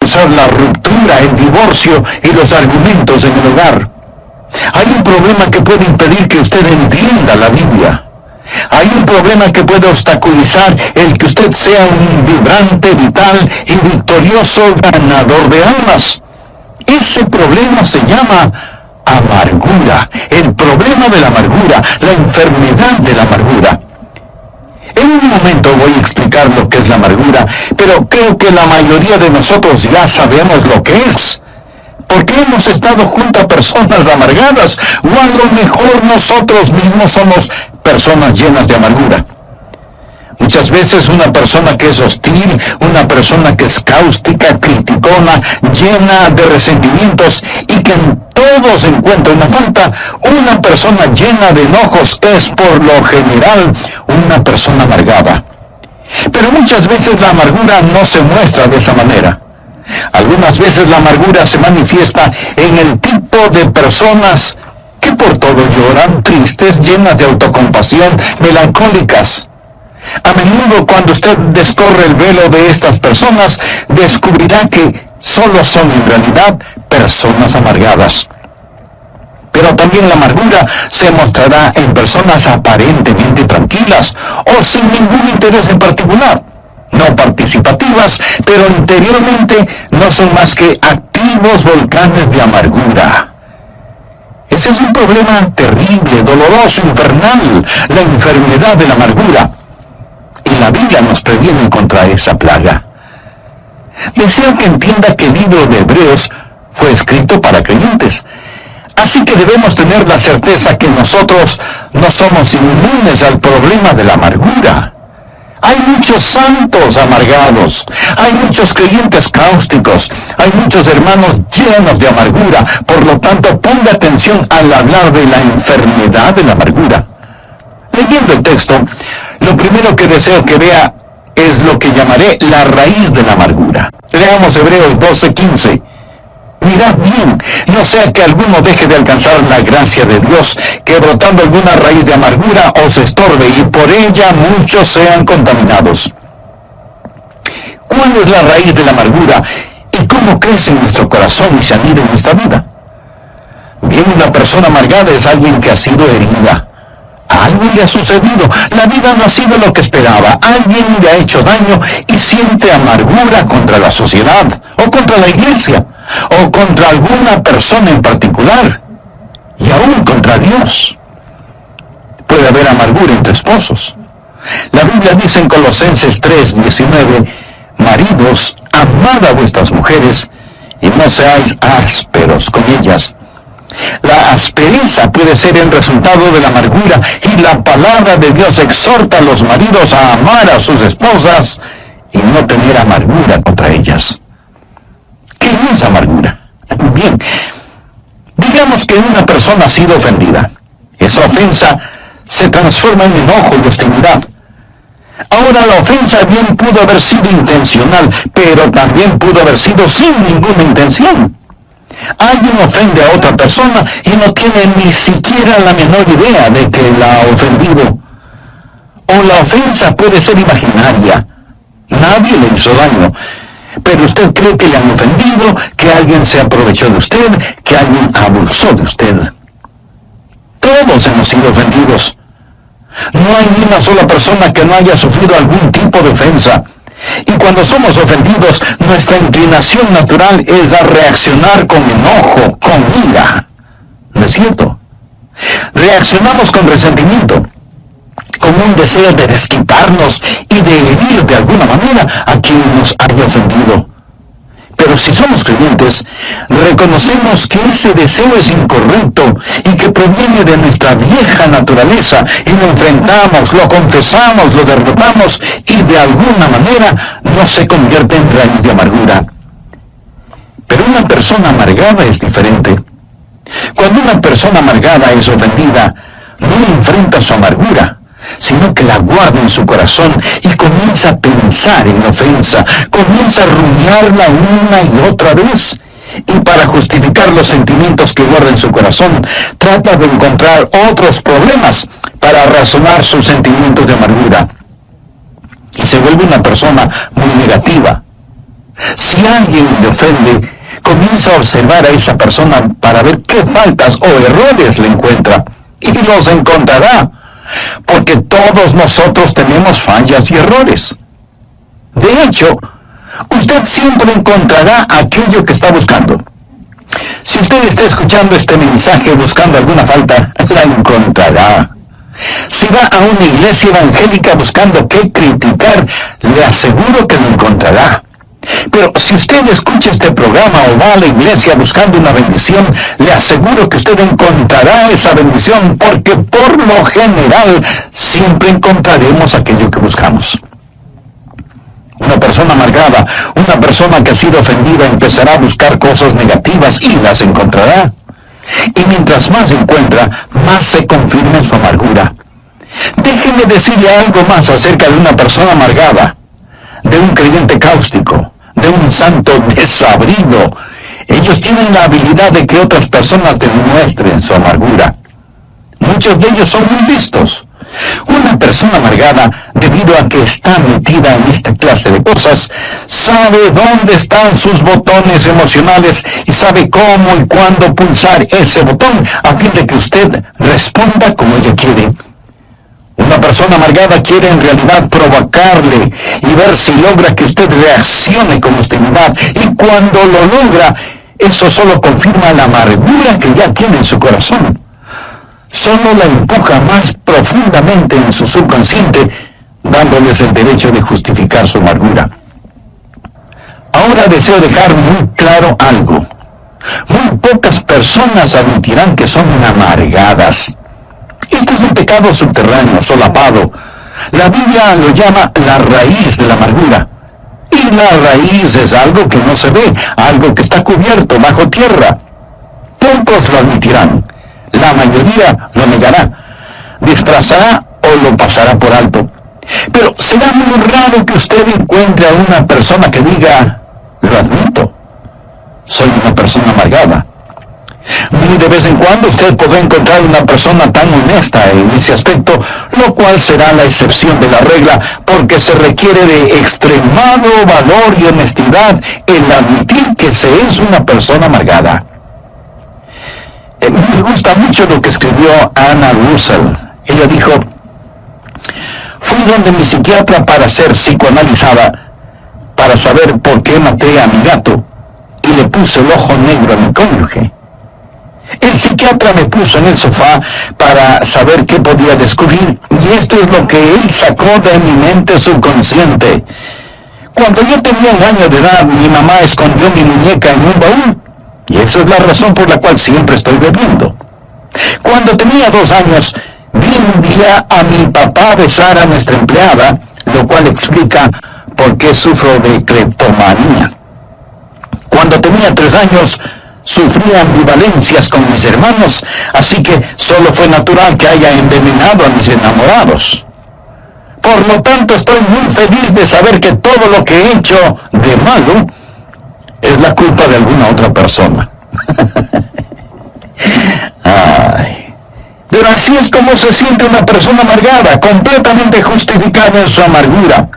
Usar la ruptura, el divorcio y los argumentos en el hogar. Hay un problema que puede impedir que usted entienda la Biblia. Hay un problema que puede obstaculizar el que usted sea un vibrante, vital y victorioso ganador de almas. Ese problema se llama amargura, el problema de la amargura, la enfermedad de la amargura. En un momento voy a explicar lo que es la amargura, pero creo que la mayoría de nosotros ya sabemos lo que es. Porque hemos estado junto a personas amargadas, o a lo mejor nosotros mismos somos personas llenas de amargura. Muchas veces una persona que es hostil, una persona que es cáustica, criticona, llena de resentimientos y que en todo se encuentra una falta, una persona llena de enojos es por lo general una persona amargada. Pero muchas veces la amargura no se muestra de esa manera. Algunas veces la amargura se manifiesta en el tipo de personas que por todo lloran, tristes, llenas de autocompasión, melancólicas. A menudo cuando usted descorre el velo de estas personas, descubrirá que solo son en realidad personas amargadas. Pero también la amargura se mostrará en personas aparentemente tranquilas o sin ningún interés en particular. No participativas, pero interiormente no son más que activos volcanes de amargura. Ese es un problema terrible, doloroso, infernal, la enfermedad de la amargura. Y la Biblia nos previene contra esa plaga. Deseo que entienda que el libro de Hebreos fue escrito para creyentes. Así que debemos tener la certeza que nosotros no somos inmunes al problema de la amargura. Hay muchos santos amargados, hay muchos creyentes cáusticos, hay muchos hermanos llenos de amargura. Por lo tanto, ponga atención al hablar de la enfermedad de la amargura. Leyendo el texto, lo primero que deseo que vea es lo que llamaré la raíz de la amargura. Leamos Hebreos 12:15. Mirad bien, no sea que alguno deje de alcanzar la gracia de Dios, que brotando alguna raíz de amargura os estorbe y por ella muchos sean contaminados. ¿Cuál es la raíz de la amargura y cómo crece en nuestro corazón y se anida en nuestra vida? Bien, una persona amargada es alguien que ha sido herida. Algo le ha sucedido, la vida no ha sido lo que esperaba, alguien le ha hecho daño y siente amargura contra la sociedad, o contra la iglesia, o contra alguna persona en particular, y aún contra Dios. Puede haber amargura entre esposos. La Biblia dice en Colosenses 3:19, maridos, amad a vuestras mujeres, y no seáis ásperos con ellas. La aspereza puede ser el resultado de la amargura y la palabra de Dios exhorta a los maridos a amar a sus esposas y no tener amargura contra ellas. ¿Qué es amargura? Bien, digamos que una persona ha sido ofendida. Esa ofensa se transforma en enojo y hostilidad. Ahora la ofensa bien pudo haber sido intencional, pero también pudo haber sido sin ninguna intención. Alguien ofende a otra persona y no tiene ni siquiera la menor idea de que la ha ofendido. O la ofensa puede ser imaginaria. Nadie le hizo daño, pero usted cree que le han ofendido, que alguien se aprovechó de usted, que alguien abusó de usted. Todos hemos sido ofendidos. No hay ni una sola persona que no haya sufrido algún tipo de ofensa. Y cuando somos ofendidos, nuestra inclinación natural es a reaccionar con enojo, con ira. ¿No es cierto? Reaccionamos con resentimiento, con un deseo de desquitarnos y de herir de alguna manera a quien nos haya ofendido. Pero si somos creyentes, reconocemos que ese deseo es incorrecto y que proviene de nuestra vieja naturaleza y lo enfrentamos, lo confesamos, lo derrotamos y de alguna manera no se convierte en raíz de amargura. Pero una persona amargada es diferente. Cuando una persona amargada es ofendida, no enfrenta su amargura, sino que la guarda en su corazón y comienza a pensar en la ofensa, comienza a rumiarla una y otra vez. Y para justificar los sentimientos que guarda en su corazón, trata de encontrar otros problemas para razonar sus sentimientos de amargura. Y se vuelve una persona muy negativa. Si alguien le ofende, comienza a observar a esa persona para ver qué faltas o errores le encuentra. Y los encontrará, porque todos nosotros tenemos fallas y errores. De hecho, usted siempre encontrará aquello que está buscando. Si usted está escuchando este mensaje buscando alguna falta, la encontrará. Si va a una iglesia evangélica buscando qué criticar, le aseguro que lo encontrará. Pero si usted escucha este programa o va a la iglesia buscando una bendición, le aseguro que usted encontrará esa bendición, porque por lo general siempre encontraremos aquello que buscamos. Una persona amargada, una persona que ha sido ofendida, empezará a buscar cosas negativas y las encontrará. Y mientras más encuentra, más se confirma en su amargura. Déjenme decirle algo más acerca de una persona amargada, de un creyente cáustico, de un santo desabrido. Ellos tienen la habilidad de que otras personas demuestren su amargura. Muchos de ellos son muy listos. Una persona amargada, debido a que está metida en esta clase de cosas, sabe dónde están sus botones emocionales y sabe cómo y cuándo pulsar ese botón a fin de que usted responda como ella quiere. Una persona amargada quiere en realidad provocarle y ver si logra que usted reaccione con hostilidad. Y cuando lo logra, eso solo confirma la amargura que ya tiene en su corazón. Solo la empuja más profundamente en su subconsciente, dándoles el derecho de justificar su amargura. Ahora deseo dejar muy claro algo. Muy pocas personas admitirán que son amargadas. Este es un pecado subterráneo, solapado. La Biblia lo llama la raíz de la amargura. Y la raíz es algo que no se ve, algo que está cubierto bajo tierra. Pocos lo admitirán. La mayoría lo negará, disfrazará o lo pasará por alto. Pero será muy raro que usted encuentre a una persona que diga, lo admito, soy una persona amargada. Muy de vez en cuando usted podrá encontrar una persona tan honesta en ese aspecto, lo cual será la excepción de la regla, porque se requiere de extremado valor y honestidad el admitir que se es una persona amargada. Me gusta mucho lo que escribió Anna Russell. Ella dijo, fui donde mi psiquiatra para ser psicoanalizada, para saber por qué maté a mi gato, y le puse el ojo negro a mi cónyuge. El psiquiatra me puso en el sofá para saber qué podía descubrir, y esto es lo que él sacó de mi mente subconsciente. Cuando yo tenía 1 año de edad, mi mamá escondió mi muñeca en un baúl, y esa es la razón por la cual siempre estoy bebiendo. Cuando tenía 2 años, vi un día a mi papá besar a nuestra empleada, lo cual explica por qué sufro de cleptomanía. Cuando tenía 3 años, sufrí ambivalencias con mis hermanos, así que solo fue natural que haya envenenado a mis enamorados. Por lo tanto, estoy muy feliz de saber que todo lo que he hecho de malo es la culpa de alguna otra persona. Ay. Pero así es como se siente una persona amargada, completamente justificada en su amargura.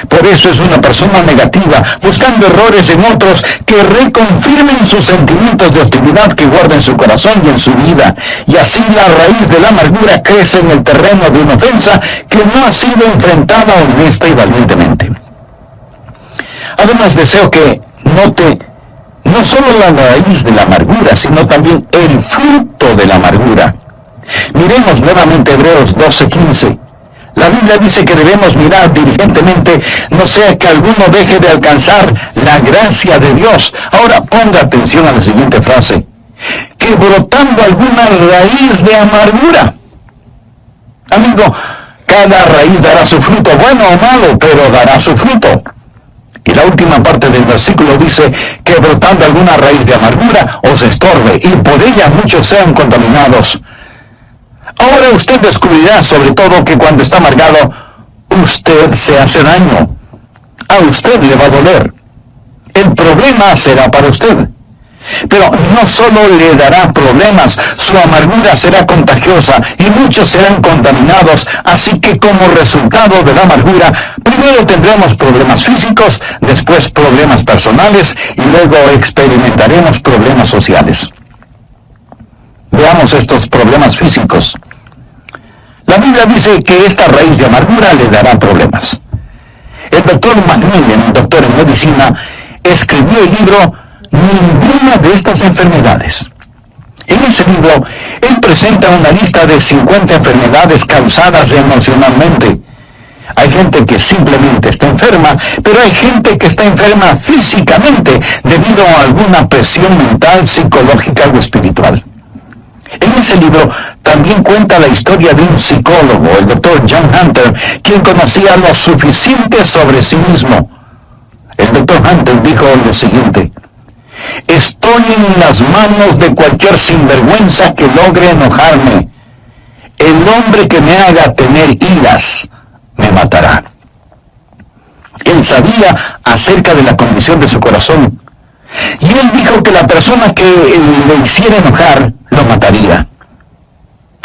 Por eso es una persona negativa, buscando errores en otros que reconfirmen sus sentimientos de hostilidad que guarda en su corazón y en su vida. Y así la raíz de la amargura crece en el terreno de una ofensa que no ha sido enfrentada honesta y valientemente. Además, deseo que note no solo la raíz de la amargura, sino también el fruto de la amargura. Miremos nuevamente Hebreos 12:15. La Biblia dice que debemos mirar diligentemente, no sea que alguno deje de alcanzar la gracia de Dios. Ahora ponga atención a la siguiente frase: que brotando alguna raíz de amargura. Amigo, cada raíz dará su fruto, bueno o malo, pero dará su fruto. Y la última parte del versículo dice que brotando alguna raíz de amargura os estorbe, y por ella muchos sean contaminados. Ahora usted descubrirá sobre todo que cuando está amargado, usted se hace daño. A usted le va a doler. El problema será para usted. Pero no solo le dará problemas, su amargura será contagiosa y muchos serán contaminados. Así que como resultado de la amargura, primero tendremos problemas físicos, después problemas personales y luego experimentaremos problemas sociales. Veamos estos problemas físicos. La Biblia dice que esta raíz de amargura le dará problemas. El doctor Macmillan, un doctor en medicina, escribió el libro Ninguna de estas enfermedades. En ese libro, él presenta una lista de 50 enfermedades causadas emocionalmente. Hay gente que simplemente está enferma, pero hay gente que está enferma físicamente debido a alguna presión mental, psicológica o espiritual. En ese libro también cuenta la historia de un psicólogo, el doctor John Hunter, quien conocía lo suficiente sobre sí mismo. El doctor Hunter dijo lo siguiente: estoy en las manos de cualquier sinvergüenza que logre enojarme. El hombre que me haga tener iras me matará. Él sabía acerca de la condición de su corazón. Y él dijo que la persona que le hiciera enojar lo mataría.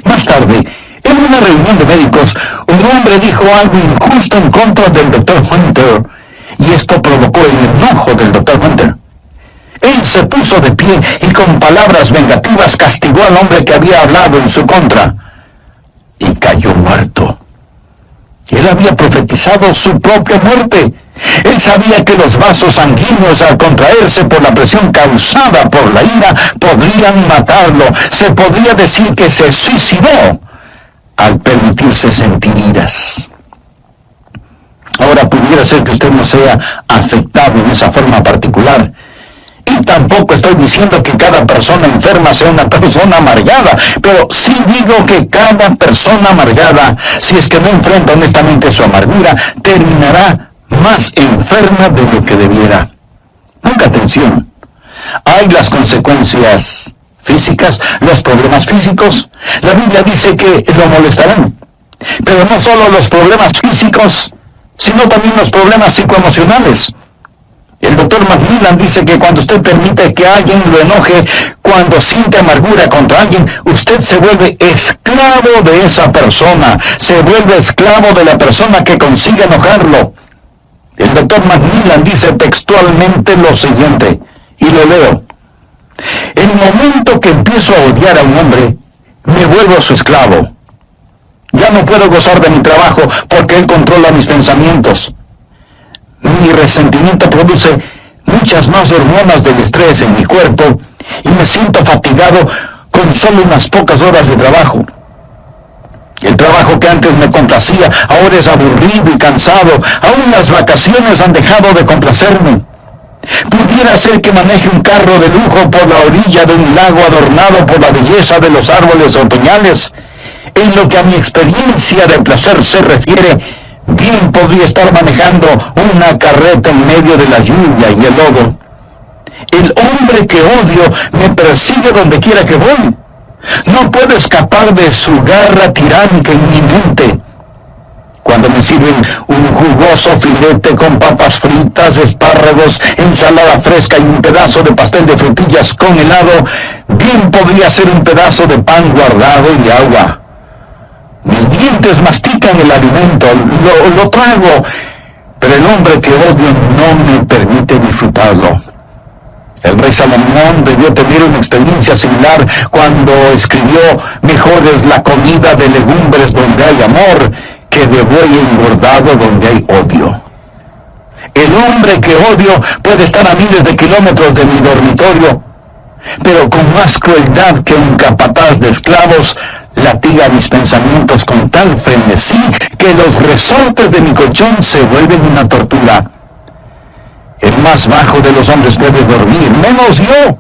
Más tarde, en una reunión de médicos, un hombre dijo algo injusto en contra del doctor Hunter, y esto provocó el enojo del doctor Hunter. Él se puso de pie y con palabras vengativas castigó al hombre que había hablado en su contra, y cayó muerto. Él había profetizado su propia muerte. Él sabía que los vasos sanguíneos, al contraerse por la presión causada por la ira, podrían matarlo. Se podría decir que se suicidó al permitirse sentir iras. Ahora pudiera ser que usted no sea afectado en esa forma particular. Y tampoco estoy diciendo que cada persona enferma sea una persona amargada, pero sí digo que cada persona amargada, si es que no enfrenta honestamente su amargura, terminará más enferma de lo que debiera. Ponga atención. Hay las consecuencias físicas, los problemas físicos. La Biblia dice que lo molestarán. Pero no solo los problemas físicos, sino también los problemas psicoemocionales. El doctor Macmillan dice que cuando usted permite que alguien lo enoje, cuando siente amargura contra alguien, usted se vuelve esclavo de esa persona, se vuelve esclavo de la persona que consigue enojarlo. El doctor Macmillan dice textualmente lo siguiente, y lo leo: el momento que empiezo a odiar a un hombre, me vuelvo su esclavo. Ya no puedo gozar de mi trabajo porque él controla mis pensamientos. Mi resentimiento produce muchas más hormonas del estrés en mi cuerpo y me siento fatigado con solo unas pocas horas de trabajo. El trabajo que antes me complacía ahora es aburrido y cansado. Aún las vacaciones han dejado de complacerme. Pudiera ser que maneje un carro de lujo por la orilla de un lago adornado por la belleza de los árboles otoñales. En lo que a mi experiencia de placer se refiere, bien podría estar manejando una carreta en medio de la lluvia y el lodo. El hombre que odio me persigue donde quiera que voy. No puedo escapar de su garra tiránica inminente. Cuando me sirven un jugoso filete con papas fritas, espárragos, ensalada fresca y un pedazo de pastel de frutillas con helado, bien podría ser un pedazo de pan guardado y agua. Mis dientes mastican el alimento, lo trago, pero el hombre que odio no me permite disfrutarlo. El rey Salomón debió tener una experiencia similar cuando escribió: mejor es la comida de legumbres donde hay amor que de buey engordado donde hay odio. El hombre que odio puede estar a miles de kilómetros de mi dormitorio, pero con más crueldad que un capataz de esclavos, latiga mis pensamientos con tal frenesí que los resortes de mi colchón se vuelven una tortura. El más bajo de los hombres puede dormir, menos yo.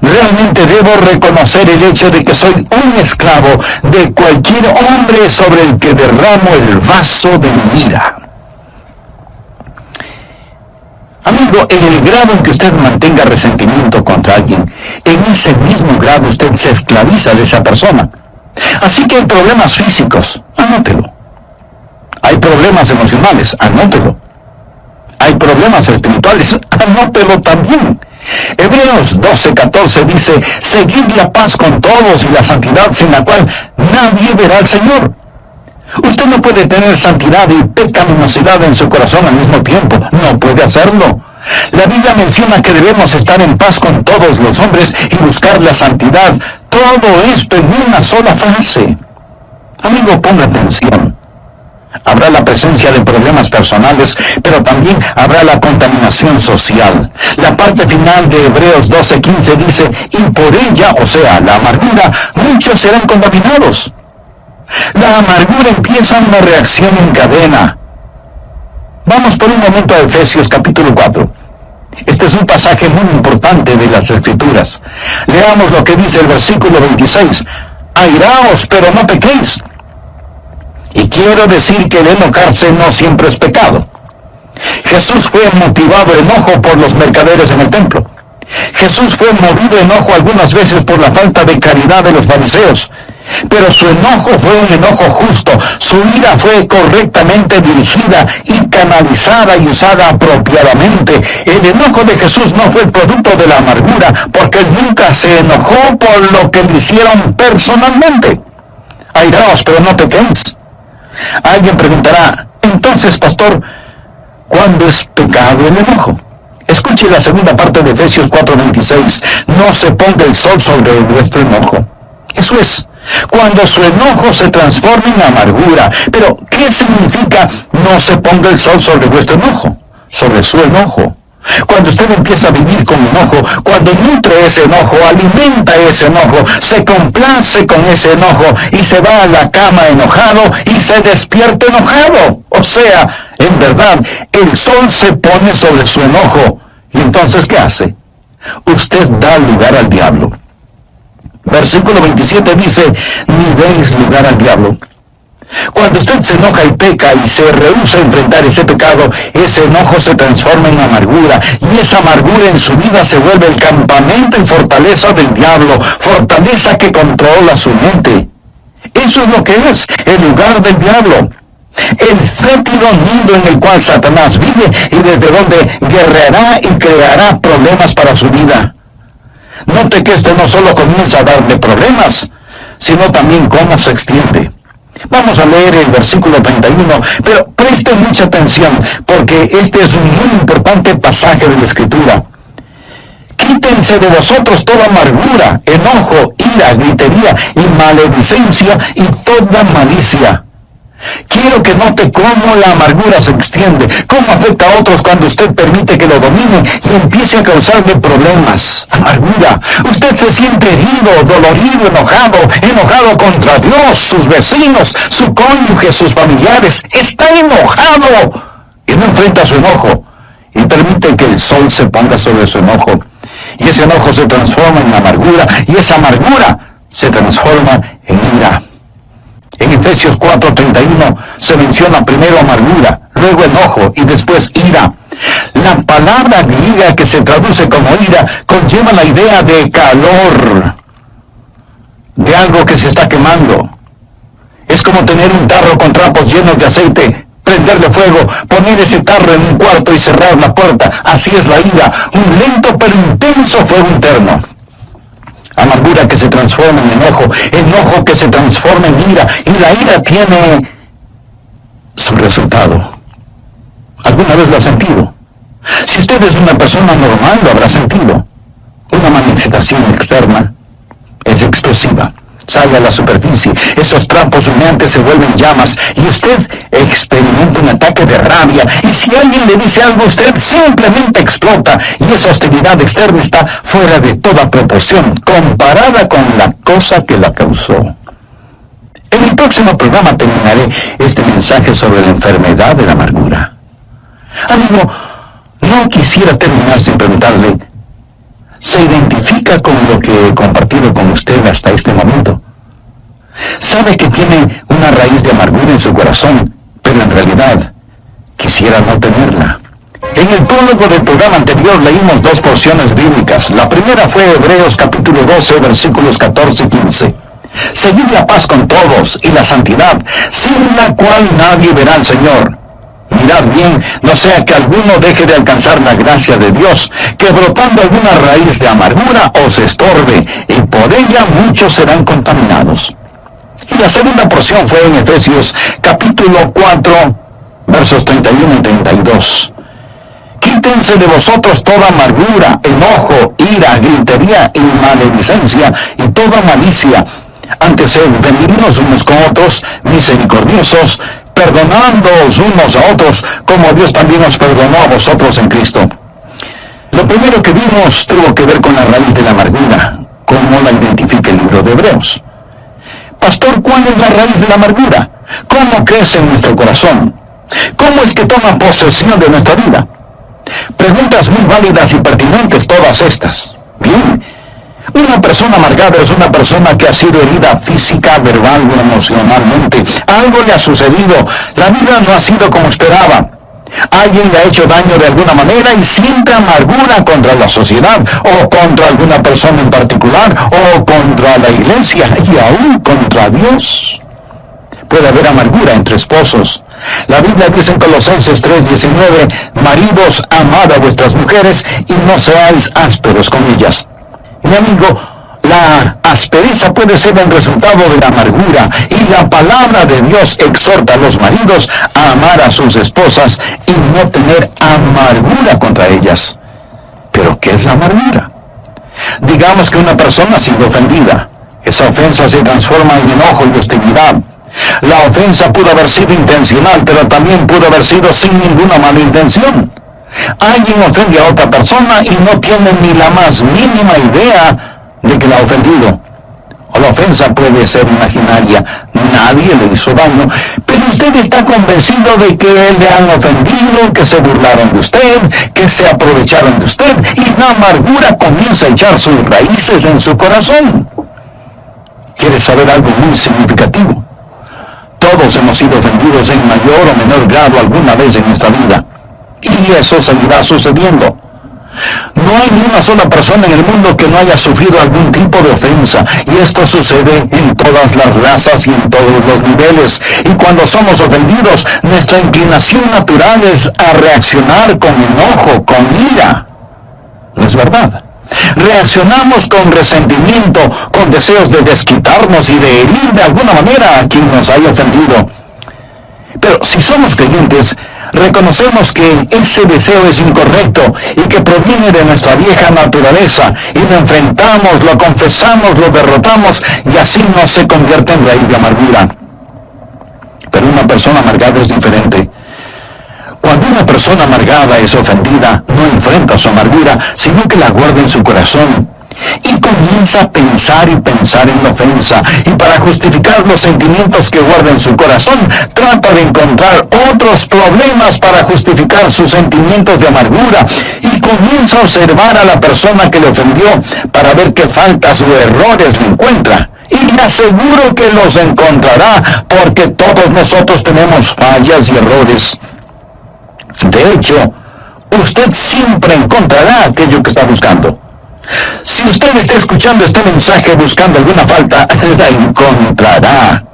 Realmente debo reconocer el hecho de que soy un esclavo de cualquier hombre sobre el que derramo el vaso de mi ira. Amigo, en el grado en que usted mantenga resentimiento contra alguien, en ese mismo grado usted se esclaviza de esa persona. Así que hay problemas físicos, anótelo. Hay problemas emocionales, anótelo. Hay problemas espirituales, anótelo también. Hebreos 12:14 dice, seguid la paz con todos y la santidad sin la cual nadie verá al Señor. Usted no puede tener santidad y pecaminosidad en su corazón al mismo tiempo. No puede hacerlo. La Biblia menciona que debemos estar en paz con todos los hombres y buscar la santidad. Todo esto en una sola frase. Amigo, ponga atención. Habrá la presencia de problemas personales, pero también habrá la contaminación social. La parte final de Hebreos 12:15 dice, y por ella, o sea, la amargura, muchos serán contaminados. La amargura empieza una reacción en cadena. Vamos por un momento a Efesios capítulo 4. Este es un pasaje muy importante de las Escrituras. Leamos lo que dice el versículo 26. Airaos, pero no pequéis. Y quiero decir que el enojarse no siempre es pecado. Jesús fue motivado a enojo por los mercaderes en el templo. Jesús fue movido a enojo algunas veces por la falta de caridad de los fariseos. Pero su enojo fue un enojo justo. Su ira fue correctamente dirigida y canalizada y usada apropiadamente. El enojo de Jesús no fue producto de la amargura, porque él nunca se enojó por lo que le hicieron personalmente. Airaos, pero no pequéis. Alguien preguntará, entonces, pastor, ¿cuándo es pecado el enojo? Escuche la segunda parte de Efesios 4:26. No se ponga el sol sobre vuestro enojo. Eso es, cuando su enojo se transforma en amargura. Pero, ¿qué significa no se ponga el sol sobre vuestro enojo? Sobre su enojo. Cuando usted empieza a vivir con enojo, cuando nutre ese enojo, alimenta ese enojo, se complace con ese enojo y se va a la cama enojado y se despierta enojado. O sea, en verdad, el sol se pone sobre su enojo. ¿Y entonces qué hace? Usted da lugar al diablo. Versículo 27 dice, ni deis lugar al diablo. Cuando usted se enoja y peca y se rehúsa a enfrentar ese pecado, ese enojo se transforma en amargura, y esa amargura en su vida se vuelve el campamento y fortaleza del diablo, fortaleza que controla su mente. Eso es lo que es el lugar del diablo, el fétido nido en el cual Satanás vive y desde donde guerreará y creará problemas para su vida. Note que esto no solo comienza a darle problemas, sino también cómo se extiende. Vamos a leer el versículo 31, pero preste mucha atención, porque este es un muy importante pasaje de la Escritura. Quítense de vosotros toda amargura, enojo, ira, gritería y maledicencia y toda malicia. Quiero que note cómo la amargura se extiende, cómo afecta a otros cuando usted permite que lo domine y empiece a causarle problemas. Amargura. Usted se siente herido, dolorido, enojado contra Dios, sus vecinos, su cónyuge, sus familiares. Está enojado y no enfrenta su enojo y permite que el sol se ponga sobre su enojo. Y ese enojo se transforma en amargura y esa amargura se transforma en ira. En Efesios 4:31 se menciona primero amargura, luego enojo y después ira. La palabra griega que se traduce como ira conlleva la idea de calor, de algo que se está quemando. Es como tener un tarro con trapos llenos de aceite, prenderle fuego, poner ese tarro en un cuarto y cerrar la puerta. Así es la ira, un lento pero intenso fuego interno. Amargura que se transforma en enojo que se transforma en ira, y la ira tiene su resultado. ¿Alguna vez lo ha sentido? Si usted es una persona normal, lo habrá sentido. Una manifestación externa es explosiva, sale a la superficie, esos trapos humeantes se vuelven llamas, y usted experimenta un ataque de rabia, y si alguien le dice algo, usted simplemente explota, y esa hostilidad externa está fuera de toda proporción, comparada con la cosa que la causó. En el próximo programa terminaré este mensaje sobre la enfermedad de la amargura. Amigo, no quisiera terminar sin preguntarle, ¿se identifica con lo que he compartido con usted hasta este momento? Sabe que tiene una raíz de amargura en su corazón, pero en realidad quisiera no tenerla. En el prólogo del programa anterior leímos dos porciones bíblicas. La primera fue Hebreos capítulo 12, versículos 14 y 15. Seguid la paz con todos y la santidad, sin la cual nadie verá al Señor. Mirad bien, no sea que alguno deje de alcanzar la gracia de Dios, que brotando alguna raíz de amargura os estorbe, y por ella muchos serán contaminados. Y la segunda porción fue en Efesios capítulo 4, versos 31 y 32. Quítense de vosotros toda amargura, enojo, ira, gritería y maledicencia, y toda malicia. Antes sed benignos unos con otros, misericordiosos, perdonándoos unos a otros, como Dios también os perdonó a vosotros en Cristo. Lo primero que vimos tuvo que ver con la raíz de la amargura, como la identifica el libro de Hebreos. Pastor, ¿cuál es la raíz de la amargura? ¿Cómo crece en nuestro corazón? ¿Cómo es que toma posesión de nuestra vida? Preguntas muy válidas y pertinentes todas estas. Bien, una persona amargada es una persona que ha sido herida física, verbal o emocionalmente. Algo le ha sucedido. La vida no ha sido como esperaba. Alguien le ha hecho daño de alguna manera y siente amargura contra la sociedad, o contra alguna persona en particular, o contra la iglesia, y aún contra Dios. Puede haber amargura entre esposos. La Biblia dice en Colosenses 3:19, maridos, amad a vuestras mujeres y no seáis ásperos con ellas. Mi amigo, la aspereza puede ser el resultado de la amargura, y la palabra de Dios exhorta a los maridos a amar a sus esposas y no tener amargura contra ellas. ¿Pero qué es la amargura? Digamos que una persona ha sido ofendida. Esa ofensa se transforma en enojo y hostilidad. La ofensa pudo haber sido intencional, pero también pudo haber sido sin ninguna mala intención. Alguien ofende a otra persona y no tiene ni la más mínima idea de que la ha ofendido. O la ofensa puede ser imaginaria, nadie le hizo daño, pero usted está convencido de que le han ofendido, que se burlaron de usted, que se aprovecharon de usted, y la amargura comienza a echar sus raíces en su corazón. ¿Quieres saber algo muy significativo? Todos hemos sido ofendidos en mayor o menor grado alguna vez en nuestra vida. Y eso seguirá sucediendo. No hay ni una sola persona en el mundo que no haya sufrido algún tipo de ofensa. Y esto sucede en todas las razas y en todos los niveles. Y cuando somos ofendidos, nuestra inclinación natural es a reaccionar con enojo, con ira. ¿No es verdad? Reaccionamos con resentimiento, con deseos de desquitarnos y de herir de alguna manera a quien nos haya ofendido. Pero si somos creyentes, reconocemos que ese deseo es incorrecto y que proviene de nuestra vieja naturaleza, y lo enfrentamos, lo confesamos, lo derrotamos, y así no se convierte en raíz de amargura. Pero una persona amargada es diferente. Cuando una persona amargada es ofendida, no enfrenta su amargura, sino que la guarda en su corazón. Y comienza a pensar y pensar en la ofensa. Y para justificar los sentimientos que guarda en su corazón, trata de encontrar otros problemas para justificar sus sentimientos de amargura. Y comienza a observar a la persona que le ofendió para ver qué faltas o errores le encuentra. Y le aseguro que los encontrará, porque todos nosotros tenemos fallas y errores. De hecho, usted siempre encontrará aquello que está buscando. Si usted está escuchando este mensaje buscando alguna falta, la encontrará.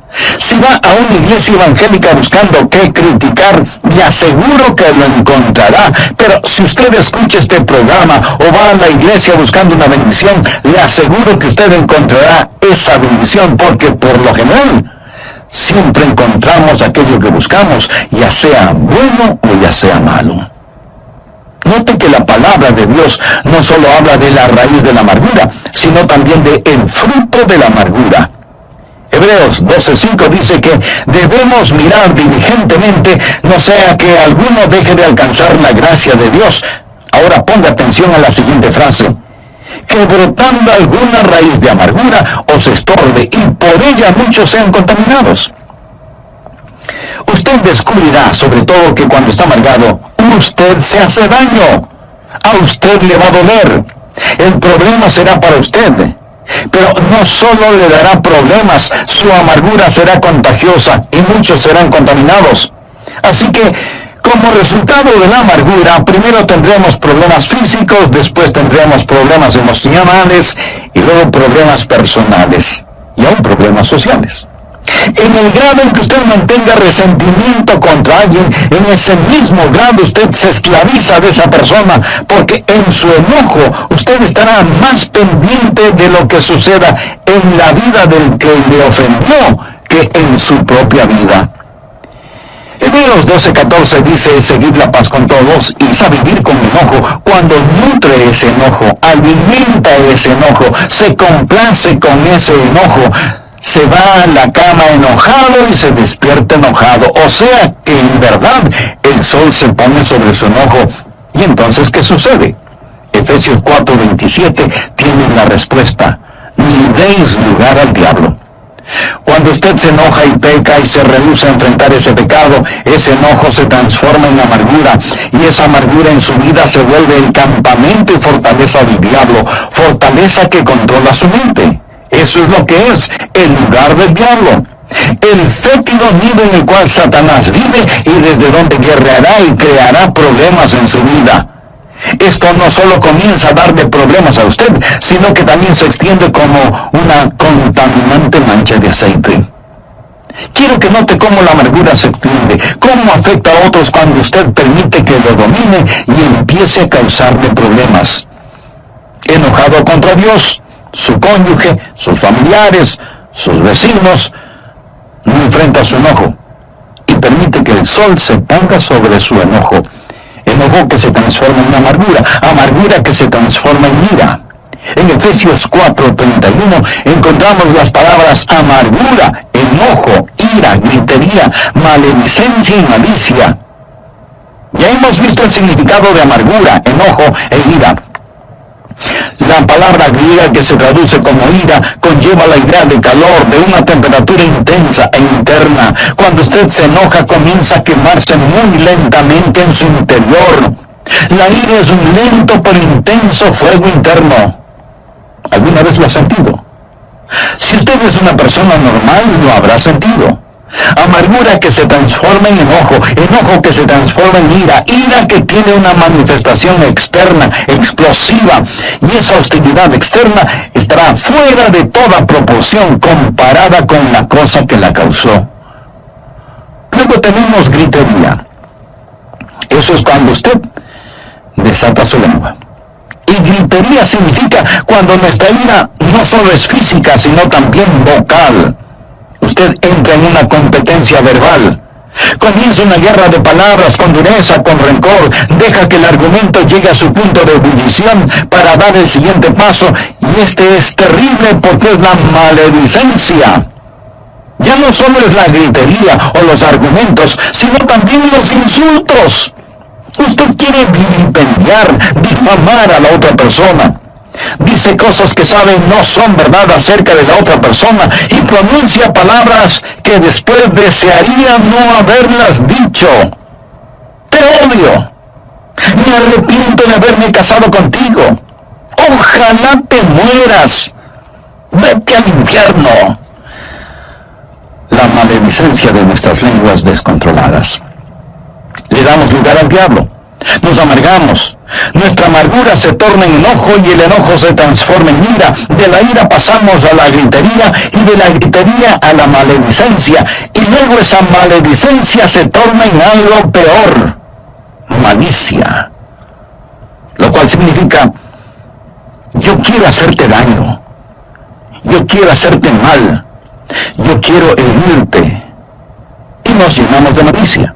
Si va a una iglesia evangélica buscando qué criticar, le aseguro que lo encontrará. Pero si usted escucha este programa o va a la iglesia buscando una bendición, le aseguro que usted encontrará esa bendición, porque por lo general siempre encontramos aquello que buscamos, ya sea bueno o ya sea malo. Note que la palabra de Dios no solo habla de la raíz de la amargura, sino también de el fruto de la amargura. Hebreos 12:5 dice que debemos mirar diligentemente, no sea que alguno deje de alcanzar la gracia de Dios. Ahora ponga atención a la siguiente frase: que brotando alguna raíz de amargura os estorbe, y por ella muchos sean contaminados. Usted descubrirá, sobre todo, que cuando está amargado, usted se hace daño. A usted le va a doler. El problema será para usted. Pero no solo le dará problemas, su amargura será contagiosa y muchos serán contaminados. Así que, como resultado de la amargura, primero tendremos problemas físicos, después tendremos problemas emocionales y luego problemas personales y aún problemas sociales. En el grado en que usted mantenga resentimiento contra alguien, en ese mismo grado usted se esclaviza de esa persona, porque en su enojo usted estará más pendiente de lo que suceda en la vida del que le ofendió que en su propia vida. Hebreos 12:14 dice: seguid la paz con todos y a vivir con enojo. Cuando nutre ese enojo, alimenta ese enojo, se complace con ese enojo, se va a la cama enojado y se despierta enojado. O sea que en verdad el sol se pone sobre su enojo. ¿Y entonces qué sucede? Efesios 4:27 tiene la respuesta: ni deis lugar al diablo. Cuando usted se enoja y peca y se rehúsa a enfrentar ese pecado, ese enojo se transforma en amargura, y esa amargura en su vida se vuelve el campamento y fortaleza del diablo, fortaleza que controla su mente. Eso es lo que es el lugar del diablo, el fétido nido en el cual Satanás vive y desde donde guerreará y creará problemas en su vida. Esto no solo comienza a darle problemas a usted, sino que también se extiende como una contaminante mancha de aceite. Quiero que note cómo la amargura se extiende, cómo afecta a otros cuando usted permite que lo domine y empiece a causarle problemas. Enojado contra Dios, su cónyuge, sus familiares, sus vecinos, no enfrenta su enojo y permite que el sol se ponga sobre su enojo. Enojo que se transforma en amargura, amargura que se transforma en ira. En Efesios 4:31 encontramos las palabras amargura, enojo, ira, gritería, maledicencia y malicia. Ya hemos visto el significado de amargura, enojo e ira. La palabra griega que se traduce como ira conlleva la idea de calor, de una temperatura intensa e interna. Cuando usted se enoja, comienza a quemarse muy lentamente en su interior. La ira es un lento pero intenso fuego interno. ¿Alguna vez lo ha sentido? Si usted es una persona normal, lo habrá sentido. Amargura que se transforma en enojo, enojo que se transforma en ira, ira que tiene una manifestación externa, explosiva, y esa hostilidad externa estará fuera de toda proporción comparada con la cosa que la causó. Luego tenemos gritería. Eso es cuando usted desata su lengua. Y gritería significa cuando nuestra ira no solo es física, sino también vocal. Usted entra en una competencia verbal. Comienza una guerra de palabras con dureza, con rencor. Deja que el argumento llegue a su punto de ebullición para dar el siguiente paso. Y este es terrible porque es la maledicencia. Ya no solo es la gritería o los argumentos, sino también los insultos. Usted quiere vilipendiar, difamar a la otra persona. Dice cosas que sabe no son verdad acerca de la otra persona y pronuncia palabras que después desearía no haberlas dicho. Te odio. Me arrepiento de haberme casado contigo. Ojalá te mueras. Vete al infierno. La maledicencia de nuestras lenguas descontroladas. Le damos lugar al diablo. Nos amargamos. Nuestra amargura se torna en enojo y el enojo se transforma en ira. De la ira pasamos a la gritería y de la gritería a la maledicencia. Y luego esa maledicencia se torna en algo peor. Malicia. Lo cual significa, yo quiero hacerte daño. Yo quiero hacerte mal. Yo quiero herirte. Y nos llenamos de malicia.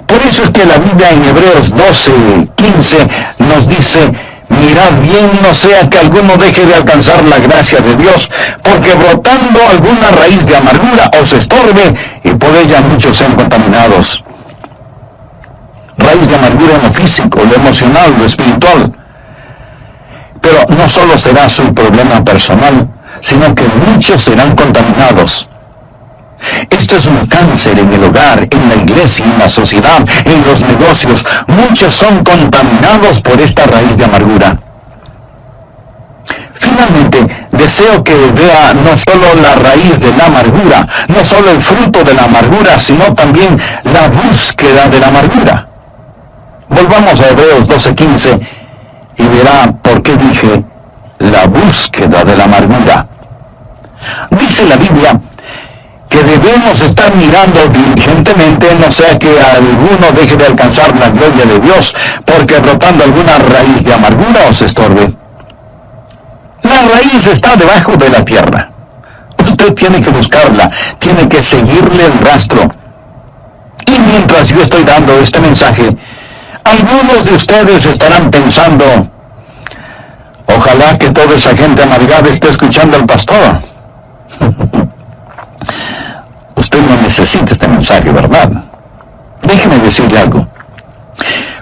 Por eso es que la Biblia en Hebreos 12:15 nos dice: mirad bien, no sea que alguno deje de alcanzar la gracia de Dios, porque brotando alguna raíz de amargura os estorbe, y por ella muchos sean contaminados. Raíz de amargura en lo físico, lo emocional, lo espiritual. Pero no solo será su problema personal, sino que muchos serán contaminados. Esto es un cáncer en el hogar, en la iglesia, en la sociedad, en los negocios. Muchos son contaminados por esta raíz de amargura. Finalmente, deseo que vea no solo la raíz de la amargura, no solo el fruto de la amargura, sino también la búsqueda de la amargura. Volvamos a Hebreos 12:15 y verá por qué dije la búsqueda de la amargura. Dice la Biblia que debemos estar mirando diligentemente, no sea que alguno deje de alcanzar la gloria de Dios, porque brotando alguna raíz de amargura os estorbe. La raíz está debajo de la tierra. Usted tiene que buscarla, tiene que seguirle el rastro. Y mientras yo estoy dando este mensaje, algunos de ustedes estarán pensando, ojalá que toda esa gente amargada esté escuchando al pastor. Usted no necesita este mensaje, ¿verdad? Déjeme decirle algo.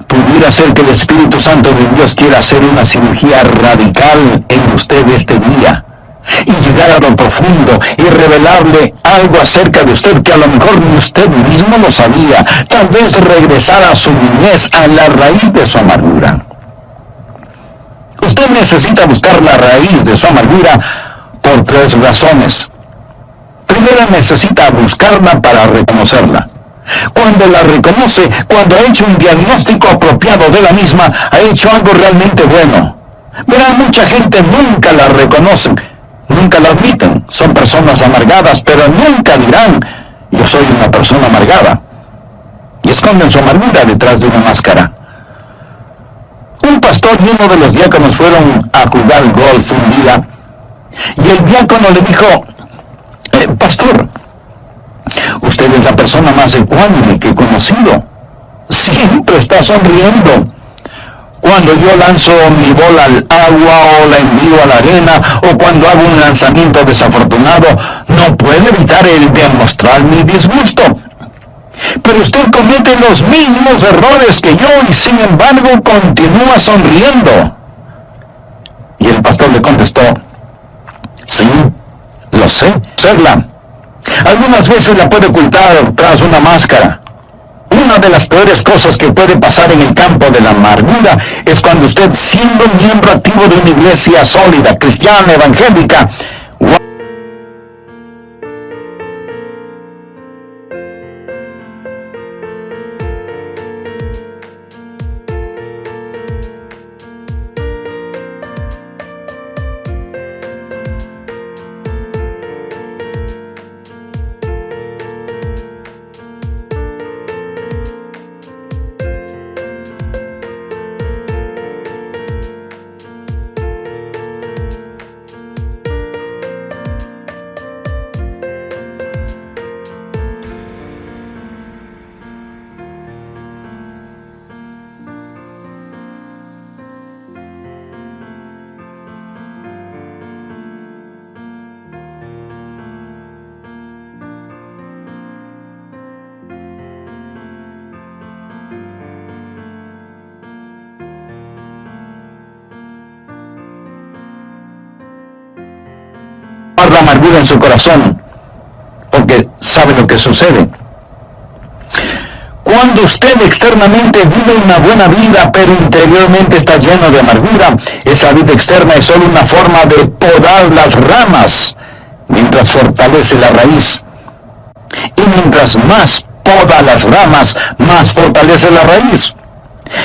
Pudiera ser que el Espíritu Santo de Dios quiera hacer una cirugía radical en usted este día y llegar a lo profundo y revelarle algo acerca de usted que a lo mejor ni usted mismo lo sabía. Tal vez regresar a su niñez, a la raíz de su amargura. Usted necesita buscar la raíz de su amargura por 3 razones. Primero, necesita buscarla para reconocerla. Cuando la reconoce, cuando ha hecho un diagnóstico apropiado de la misma, ha hecho algo realmente bueno. Verá, mucha gente nunca la reconoce, nunca la admiten. Son personas amargadas, pero nunca dirán, yo soy una persona amargada. Y esconden su amargura detrás de una máscara. Un pastor y uno de los diáconos fueron a jugar golf un día, y el diácono le dijo, pastor, usted es la persona más ecuánime que he conocido. Siempre está sonriendo. Cuando yo lanzo mi bola al agua o la envío a la arena o cuando hago un lanzamiento desafortunado, no puedo evitar el demostrar mi disgusto. Pero usted comete los mismos errores que yo y sin embargo continúa sonriendo. Y el pastor le contestó, sí, lo sé, serla. Algunas veces la puede ocultar tras una máscara. Una de las peores cosas que puede pasar en el campo de la amargura es cuando usted, siendo miembro activo de una iglesia sólida, cristiana, evangélica, la amargura en su corazón, porque sabe lo que sucede. Cuando usted externamente vive una buena vida, pero interiormente está lleno de amargura, esa vida externa es solo una forma de podar las ramas, mientras fortalece la raíz. Y mientras más poda las ramas, más fortalece la raíz.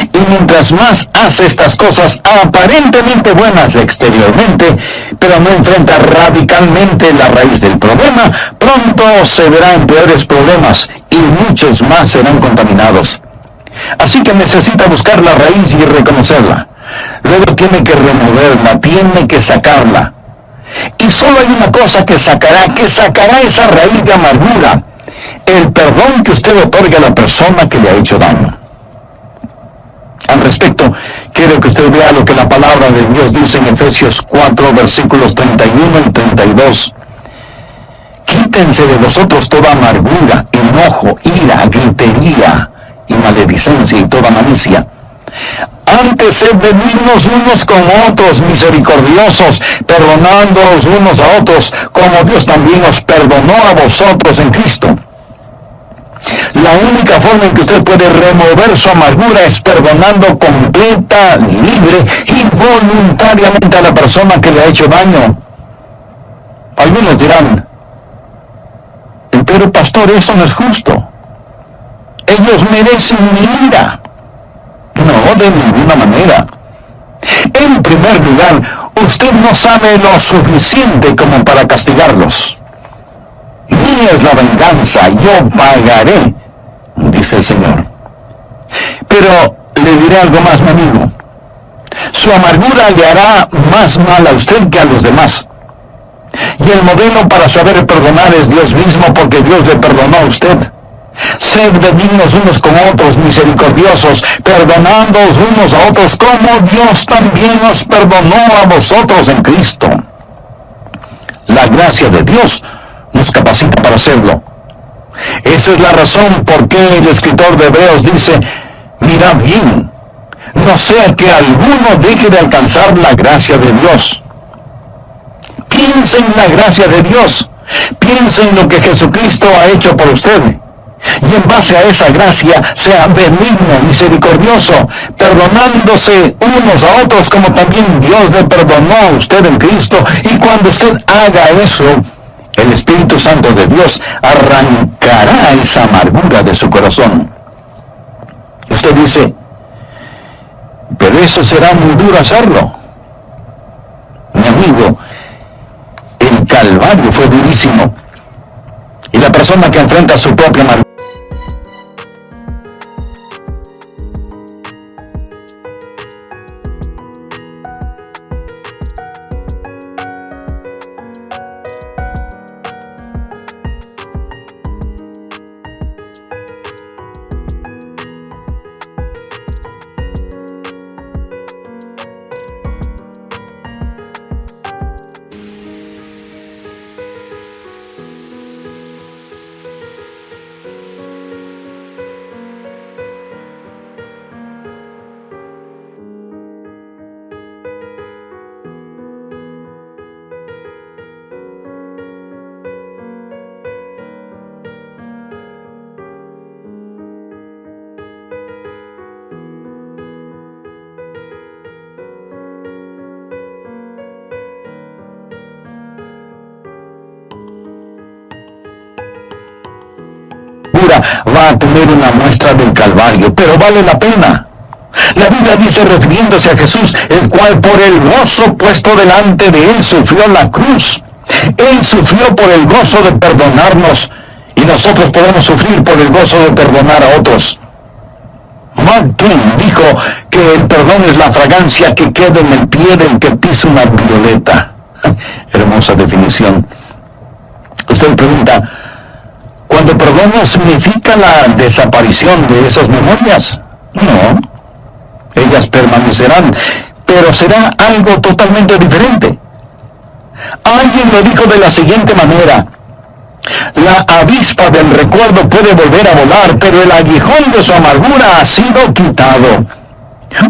Y mientras más hace estas cosas aparentemente buenas exteriormente, pero no enfrenta radicalmente la raíz del problema, pronto se verá en peores problemas y muchos más serán contaminados. Así que necesita buscar la raíz y reconocerla. Luego tiene que removerla, tiene que sacarla. Y solo hay una cosa que sacará esa raíz de amargura: el perdón que usted otorga a la persona que le ha hecho daño. Al respecto, quiero que usted vea lo que la palabra de Dios dice en Efesios 4, versículos 31 y 32. Quítense de vosotros toda amargura, enojo, ira, gritería y maledicencia y toda malicia. Antes sed benignos unos con otros, misericordiosos, perdonándoos unos a otros, como Dios también os perdonó a vosotros en Cristo. La única forma en que usted puede remover su amargura es perdonando completa, libre y voluntariamente a la persona que le ha hecho daño. Algunos dirán, pero pastor, eso no es justo. Ellos merecen mi ira. No, de ninguna manera. En primer lugar, usted no sabe lo suficiente como para castigarlos. Ni mía es la venganza, yo pagaré, dice el Señor. Pero le diré algo más, mi amigo. Su amargura le hará más mal a usted que a los demás. Y el modelo para saber perdonar es Dios mismo, porque Dios le perdonó a usted. Sed benignos unos con otros, misericordiosos, perdonándoos unos a otros, como Dios también os perdonó a vosotros en Cristo. La gracia de Dios nos capacita para hacerlo. Esa es la razón por qué el escritor de Hebreos dice, mirad bien, no sea que alguno deje de alcanzar la gracia de Dios. Piense en la gracia de Dios. Piense en lo que Jesucristo ha hecho por usted. Y en base a esa gracia, sea benigno, misericordioso, perdonándose unos a otros como también Dios le perdonó a usted en Cristo. Y cuando usted haga eso, el Espíritu Santo de Dios arrancará esa amargura de su corazón. Usted dice, pero eso será muy duro hacerlo. Mi amigo, el Calvario fue durísimo. Y la persona que enfrenta su propia amargura va a tener una muestra del Calvario, pero vale la pena. La Biblia dice, refiriéndose a Jesús, el cual por el gozo puesto delante de él sufrió la cruz. Él sufrió por el gozo de perdonarnos, y nosotros podemos sufrir por el gozo de perdonar a otros. Mark Twain dijo que el perdón es la fragancia que queda en el pie del que pisa una violeta. Hermosa definición. Usted pregunta, ¿cuando perdono significa la desaparición de esas memorias? No, ellas permanecerán, pero será algo totalmente diferente. Alguien lo dijo de la siguiente manera: la avispa del recuerdo puede volver a volar, pero el aguijón de su amargura ha sido quitado.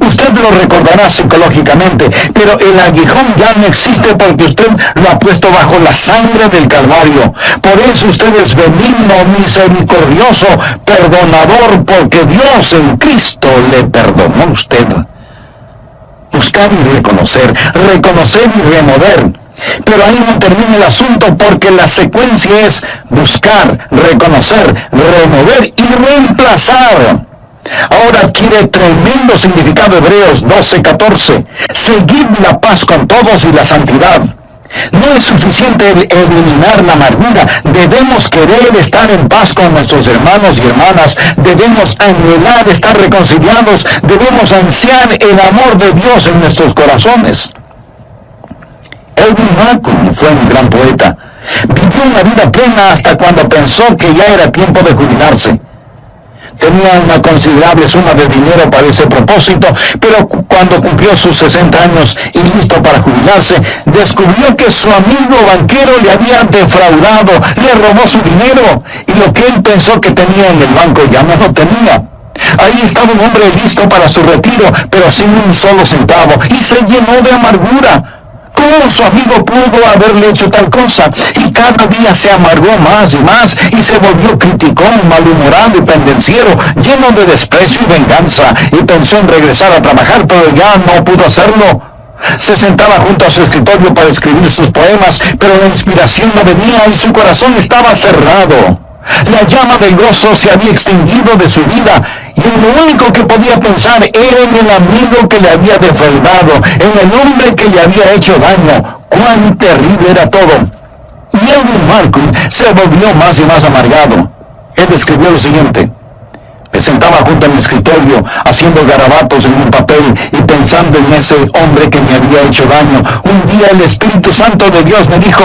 Usted lo recordará psicológicamente, pero el aguijón ya no existe porque usted lo ha puesto bajo la sangre del Calvario. Por eso usted es benigno, misericordioso, perdonador, porque Dios en Cristo le perdonó a usted. Buscar y reconocer y remover. Pero ahí no termina el asunto, porque la secuencia es buscar, reconocer, remover y reemplazar. Ahora adquiere tremendo significado Hebreos 12:14. Seguid la paz con todos y la santidad. No es suficiente eliminar la amargura. Debemos querer estar en paz con nuestros hermanos y hermanas. Debemos anhelar estar reconciliados. Debemos ansiar el amor de Dios en nuestros corazones. Edwin Malcolm fue un gran poeta. Vivió una vida plena hasta cuando pensó que ya era tiempo de jubilarse. Tenía una considerable suma de dinero para ese propósito, pero cuando cumplió sus 60 años y listo para jubilarse, descubrió que su amigo banquero le había defraudado, le robó su dinero, y lo que él pensó que tenía en el banco ya no lo tenía. Ahí estaba un hombre listo para su retiro, pero sin un solo centavo, y se llenó de amargura. ¿Cómo su amigo pudo haberle hecho tal cosa? Y cada día se amargó más y más, y se volvió criticón, malhumorado y pendenciero, lleno de desprecio y venganza, y pensó en regresar a trabajar, pero ya no pudo hacerlo. Se sentaba junto a su escritorio para escribir sus poemas, pero la inspiración no venía y su corazón estaba cerrado. La llama del gozo se había extinguido de su vida, y lo único que podía pensar era en el amigo que le había defraudado, en el hombre que le había hecho daño. ¡Cuán terrible era todo! Y Edwin Markham se volvió más y más amargado. Él escribió lo siguiente: me sentaba junto a mi escritorio, haciendo garabatos en un papel y pensando en ese hombre que me había hecho daño. Un día el Espíritu Santo de Dios me dijo: